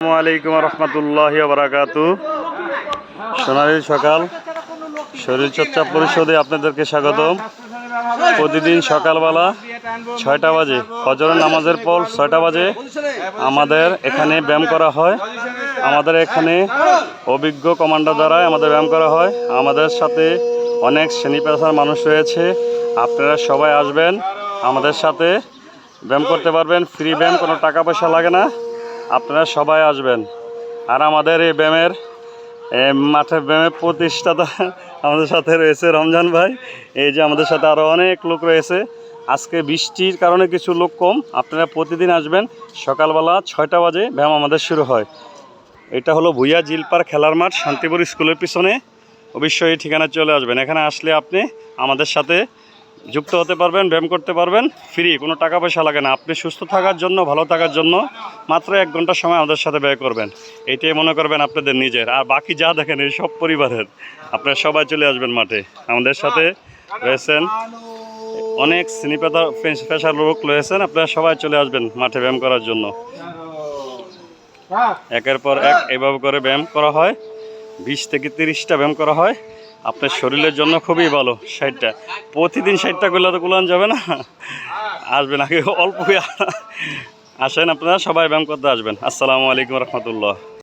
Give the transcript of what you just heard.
আসসালামু আলাইকুম রহমতুল্লাহি ওয়া বারাকাতুহু। সোনালী সকাল শরীরচর্চা পরিষদে আপনাদেরকে স্বাগতম। প্রতিদিন সকালবেলা 6টা বাজে ফজরের নামাজের পর 6টা বাজে আমাদের এখানে ব্যায়াম করা হয়। আমাদের এখানে অভিজ্ঞ কমান্ডার দ্বারা আমাদের ব্যায়াম করা হয়। আমাদের সাথে অনেক শ্রেণী পেশার মানুষ রয়েছে। আপনারা সবাই আসবেন, আমাদের সাথে ব্যায়াম করতে পারবেন। ফ্রি ব্যায়াম, কোনো টাকা পয়সা লাগে না। আপনারা সবাই আসবেন। আর আমাদের এই ব্যায়ামের মাঠের ব্যায়ামের প্রতিষ্ঠাতা আমাদের সাথে রয়েছে রমজান ভাই। এই যে আমাদের সাথে আরও অনেক লোক রয়েছে। আজকে বৃষ্টির কারণে কিছু লোক কম। আপনারা প্রতিদিন আসবেন। সকালবেলা 6টা বাজে ব্যায়াম আমাদের শুরু হয়। এটা হলো ভুইয়া জিলপার খেলার মাঠ, শান্তিপুর স্কুলের পিছনে। অবশ্যই এই ঠিকানায় চলে আসবেন। এখানে আসলে আপনি আমাদের সাথে যুক্ত হতে পারবেন, ব্যায়াম করতে পারবেন। ফ্রি, কোনো টাকা পয়সা লাগে না। আপনি সুস্থ থাকার জন্য, ভালো থাকার জন্য মাত্র 1 ঘন্টা সময় আমাদের সাথে ব্যয় করবেন। এইটাই মনে করবেন আপনাদের নিজের। আর বাকি যা দেখেন এই সব পরিবারের। আপনারা সবাই চলে আসবেন মাঠে। আমাদের সাথে রয়েছেন অনেক শ্রেণী পেশার লোক রয়েছেন। আপনারা সবাই চলে আসবেন মাঠে ব্যায়াম করার জন্য। একের পর এক এভাবে করে ব্যায়াম করা হয়। 20 থেকে 30টা ব্যায়াম করা হয়। আপনার শরীরের জন্য খুবই ভালো। 60টা প্রতিদিন 60টা করলে তো কুলান যাবে না। আসবেন, আগে অল্প আসেন, আপনারা সবাই ব্যায়াম করতে আসবেন। আসসালামু আলাইকুম রহমতুল্লাহ।